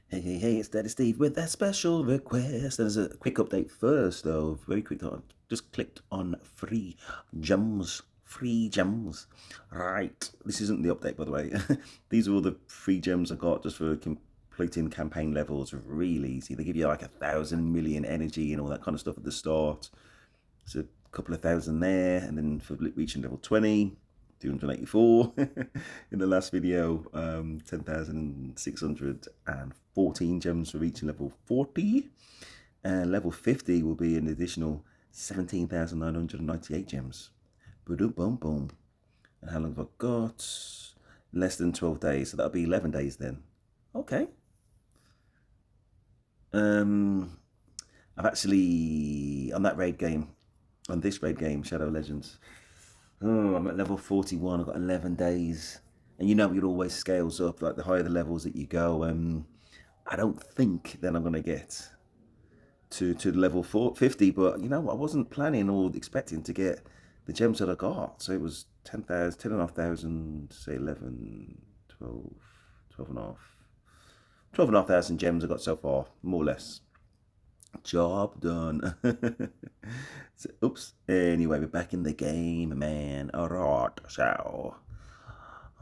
Hey, it's Daddy Steve with a special request. There's a quick update first, though. Very quick. Just clicked on free gems. Free gems. Right. This isn't the update, by the way. These are all the free gems I got just for completing campaign levels. Really easy. They give you like 1,000,000,000 energy and all that kind of stuff at the start. So a couple of thousand there, and then for reaching level 20. 284 in the last video, 10,614 gems for reaching level 40, and level 50 will be an additional 17,998 gems. Boom, boom, boom. And how long have I got? Less than 12 days, so that'll be 11 days then. Okay. I've actually, on that raid game, on this raid game, Shadow Legends, oh, I'm at level 41. I've got 11 days. And you know, it always scales up. Like the higher the levels that you go, I don't think then I'm going to get to level 50. But you know, I wasn't planning or expecting to get the gems that I got. So it was 10,000, 10,500, say 11, 12, 12 and a half. 12,500 gems I got so far, more or less. Job done. So, oops. Anyway, we're back in the game, man. Alright, so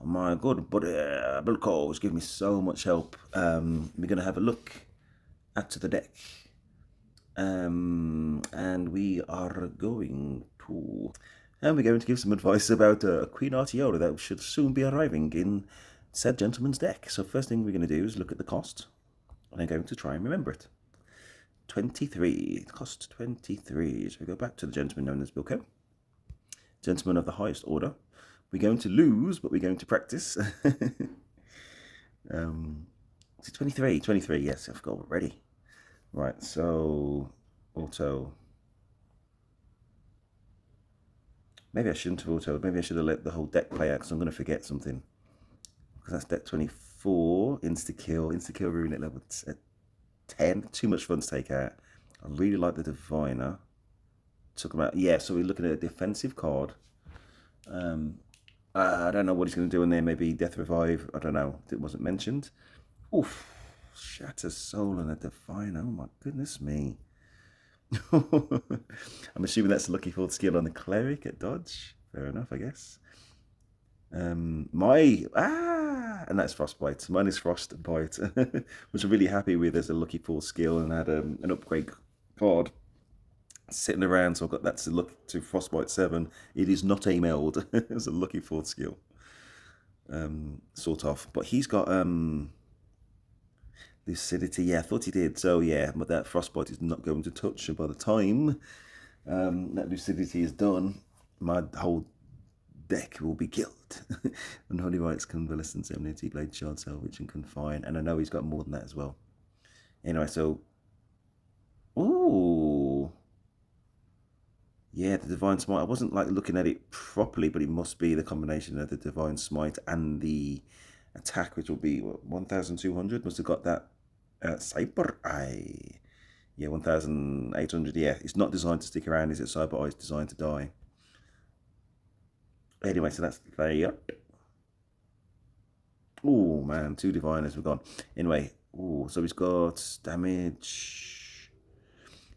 my good buddy BILLCO has given me so much help. We're gonna have a look at the deck. And we are going to give some advice about a Queen Artiola that should soon be arriving in said gentleman's deck. So first thing we're gonna do is look at the cost, and I'm going to try and remember it. 23. It cost 23. So we go back to the gentleman known as BILLCO. Gentleman of the highest order. We're going to lose, but we're going to practice. Is it 23? 23, yes, I've got already. Right, so auto. Maybe I shouldn't have auto. Maybe I should have let the whole deck play out because I'm going to forget something. Because that's deck 24. Insta-kill. Insta-kill rune at level 10. Too much fun to take out. I really like the Diviner. Talk about, yeah, so we're looking at a defensive card. I don't know what he's going to do in there. Maybe Death Revive. I don't know. It wasn't mentioned. Oof. Shatter Soul and a Diviner. Oh my goodness me. I'm assuming that's a lucky fourth skill on the Cleric at Dodge. Fair enough, I guess. And that's Frostbite. Mine is Frostbite, which I'm really happy with as a lucky fourth skill, and I had an upgrade card sitting around, so I've got that to look to Frostbite 7. It is not a meld. It's a lucky fourth skill. Sort of. But he's got Lucidity. Yeah, I thought he did. So yeah, but that Frostbite is not going to touch. And by the time that Lucidity is done, my whole deck will be killed. And Holy Rights, Convalescence, Enmity, Blade, Shard, Salvage, and Confine. And I know he's got more than that as well. Anyway, so... Ooh... Yeah, the Divine Smite. I wasn't like looking at it properly, but it must be the combination of the Divine Smite and the attack, which will be what, 1,200. Must have got that Cyber Eye. Yeah, 1,800. Yeah, it's not designed to stick around, is it? Cyber Eye is designed to die. Anyway, so that's there. Oh man, 2 Diviners we've gone. Anyway, so he's got damage.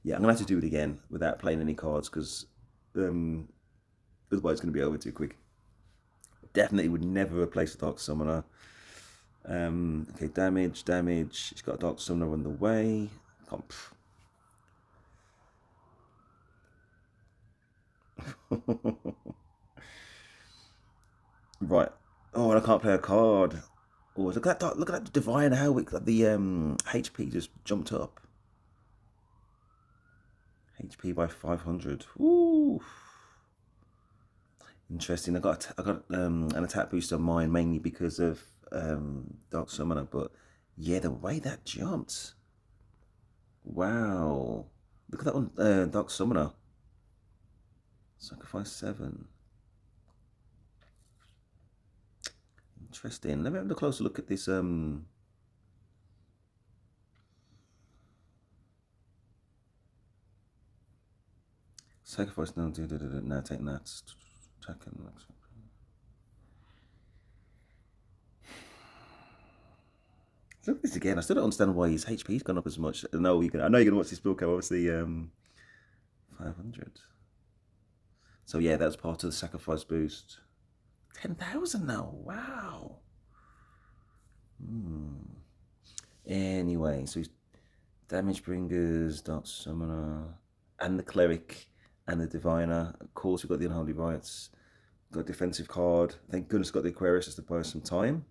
Yeah, I'm gonna have to do it again without playing any cards because otherwise it's gonna be over too quick. Definitely would never replace a Dark Summoner. Okay, damage. He's got a Dark Summoner on the way. Right. Oh, and I can't play a card. Oh, look at that! Look at that Divine Hellwick. The HP just jumped up. HP by 500. Ooh. Interesting. I got an attack boost on mine mainly because of Dark Summoner, but yeah, the way that jumped. Wow. Look at that one, Dark Summoner. Sacrifice 7. Interesting. Let me have a closer look at this. Sacrifice. No, no, take that. Attack and Look at this again. I still don't understand why his HP's gone up as much. I know you're gonna watch this BILLCO, obviously 500. So yeah, that's part of the sacrifice boost. 10,000 now. Wow. Anyway, so he's damage bringers, dark summoner, and the cleric, and the diviner. Of course, we've got the unholy rites. Got a defensive card. Thank goodness, got the Aquarius just to buy some time.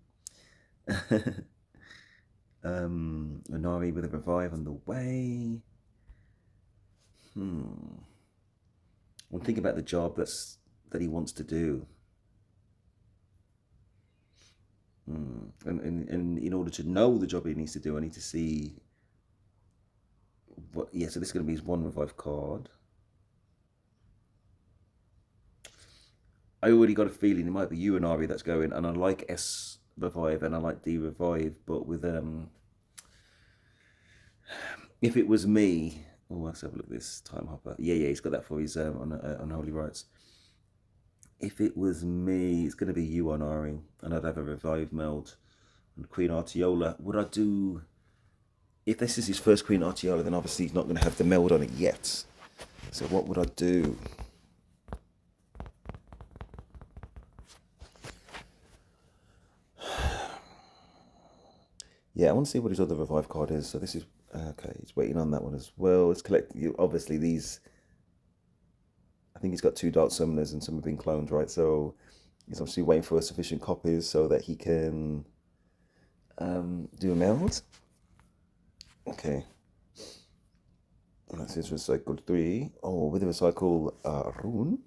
Inari with a revive on the way. When thinking about the job that he wants to do. And in order to know the job he needs to do, I need to see what. Yeah, so this is going to be his one revive card. I already got a feeling it might be you and Ari that's going, and I like S revive and I like D revive, but with if it was me, oh, let's have a look at this time hopper. Yeah, he's got that for his unholy rites. If it was me, it's going to be you on Ari, and I'd have a revive meld and Queen Artiola. Would I do? If this is his first Queen Artiola, then obviously he's not going to have the meld on it yet. So what would I do? Yeah, I want to see what his other revive card is. So this is okay. He's waiting on that one as well. It's collecting. Obviously, these. I think he's got 2 dark summoners and some have been cloned, right? So he's obviously waiting for sufficient copies so that he can do a meld. Okay. And that's his recycled 3. Oh, with a recycle rune.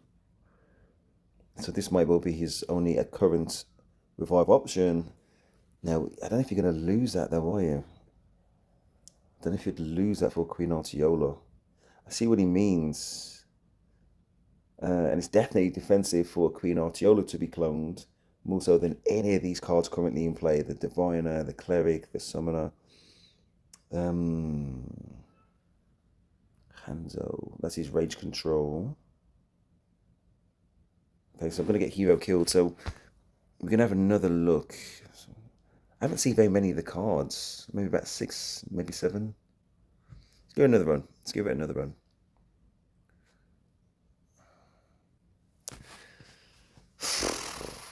So this might well be his only current revive option. Now, I don't know if you're going to lose that though, are you? I don't know if you'd lose that for Queen Artiola. I see what he means. And it's definitely defensive for Queen Artiola to be cloned, more so than any of these cards currently in play. The Diviner, the Cleric, the Summoner. Hanzo, that's his Rage Control. Okay, so I'm going to get Hero killed, so we're going to have another look. I haven't seen very many of the cards. Maybe about 6, maybe 7. Let's give it another run. Let's give it another run.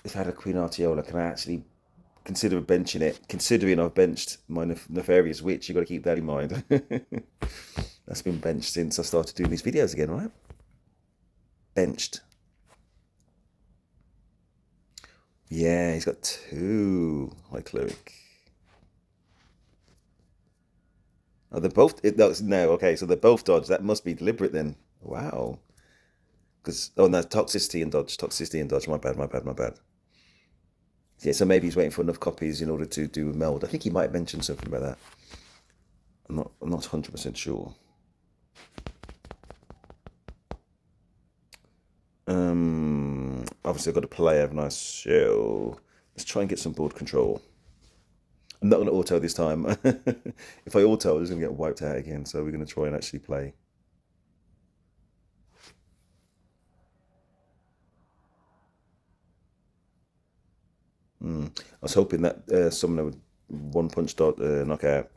If I had a Queen Artiola, can I actually consider benching it? Considering I've benched my Nefarious Witch, you've got to keep that in mind. That's been benched since I started doing these videos again, right? Benched. Yeah, he's got 2 High Cleric. Oh, they're both. No, okay, so they're both dodge. That must be deliberate then. Wow. Because, oh no, toxicity and dodge. Toxicity and dodge. My bad. Yeah, so maybe he's waiting for enough copies in order to do a meld. I think he might mention something about that. I'm not 100% sure. Obviously I've got to play, haven't I? So let's try and get some board control. I'm not going to auto this time. If I auto, I'm just going to get wiped out again. So we're going to try and actually play. I was hoping that Summoner would one-punch knock out.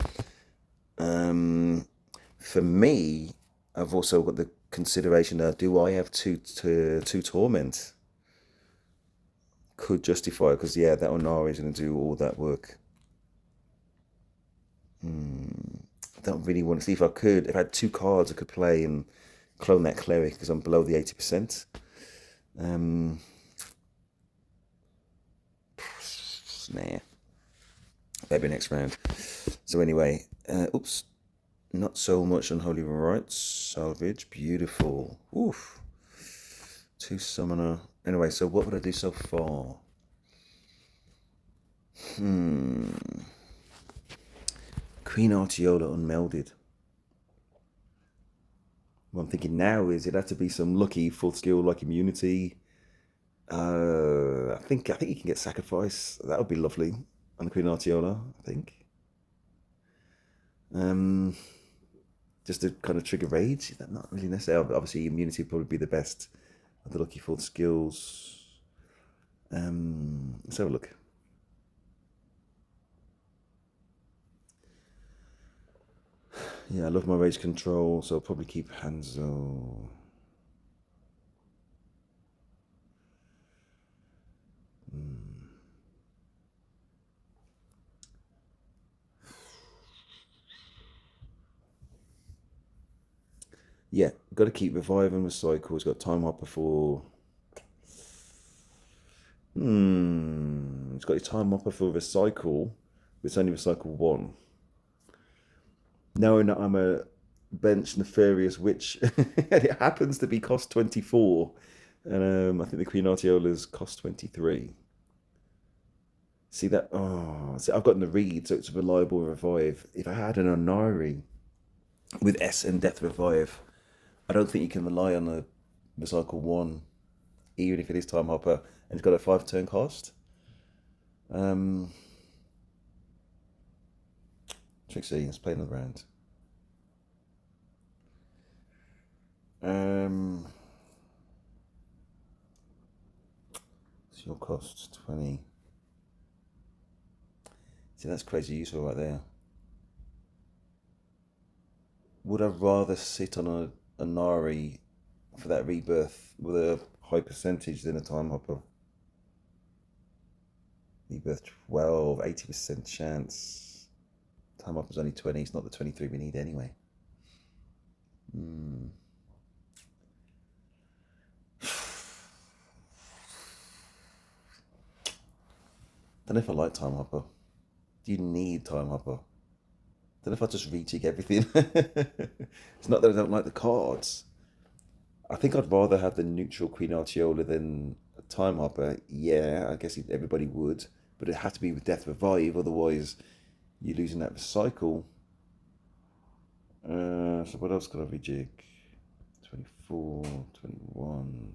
For me, I've also got the consideration of, do I have two Torment? Could justify, because yeah, that Onari is going to do all that work. I don't really want to see if I could. If I had 2 cards, I could play and clone that Cleric because I'm below the 80%. Nah. Maybe next round. So anyway, oops. Not so much Unholy Rites. Salvage. Beautiful. Oof. 2 Summoner. Anyway, so what would I do so far? Queen Artiola unmelded. What I'm thinking now is it'd have to be some lucky full skill like immunity. I think you can get sacrifice. That would be lovely on the Queen Artiola, I think. Just to kind of trigger rage. That not really necessarily. Obviously, immunity would probably be the best of the lucky full skills. Let's have a look. Yeah, I love my rage control, so I'll probably keep Hanzo. Yeah, got to keep Revive and Recycle. It's got Time Hopper for... It's got a Time Hopper for Recycle. It's only Recycle 1. Knowing that I'm a bench nefarious witch, and it happens to be cost 24. And I think the Queen Artiola's cost 23. See that? Oh, see, I've got the read, so it's a reliable revive. If I had an Onari with S and Death Revive, I don't think you can rely on a Recycle 1, even if it is Time Hopper, and it's got a 5-turn cost. Trixie, let's play another round. So your cost 20. See, that's crazy useful right there. Would I rather sit on a Nari for that rebirth with a high percentage than a Time Hopper? Rebirth 12, 80% chance. Time Hopper's only 20, it's not the 23 we need anyway. Don't know if I like Time Hopper. Do you need Time Hopper? Don't know if I just rejig everything. It's not that I don't like the cards. I think I'd rather have the neutral Queen Artiola than a Time Hopper. Yeah, I guess everybody would. But it had to be with Death Revive, otherwise you're losing that recycle. So what else could I rejig? 24, 21.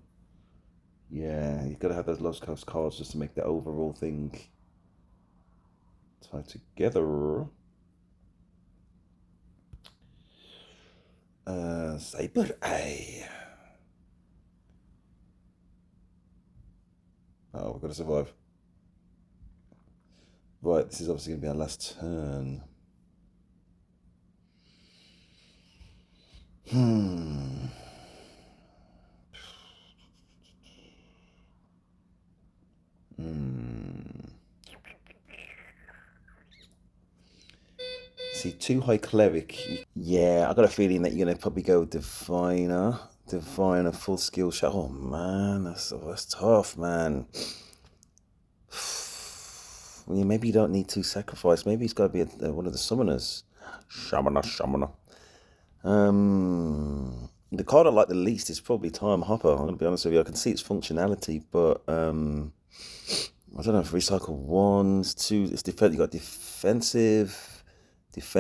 Yeah, you've got to have those lost cost cards just to make the overall thing tie together. Saber Eye. Oh, we've got to survive. Right, this is obviously going to be our last turn. See, 2 high cleric. Yeah, I got a feeling that you're going to probably go Diviner. Diviner, full skill shot. Oh, man, that's tough, man. Well, maybe you don't need 2 sacrifice. Maybe it's got to be one of the summoners. Shamana. The card I like the least is probably Time Hopper. I'm going to be honest with you. I can see its functionality, but I don't know if recycle 1, 2. It's defense. You got defensive. There's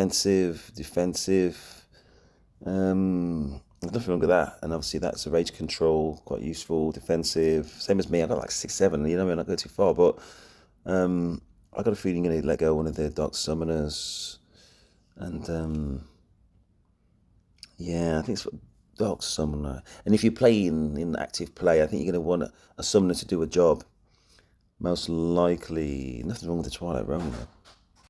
nothing wrong with that. And obviously that's a rage control, quite useful. Defensive, same as me. I got like 6, 7. You know, I mean, I go too far, but I got a feeling you're going to let go one of the Dark Summoners, and yeah, I think it's Dark Summoner. And if you're playing in active play, I think you're going to want a summoner to do a job. Most likely, nothing wrong with the Twilight Roman though.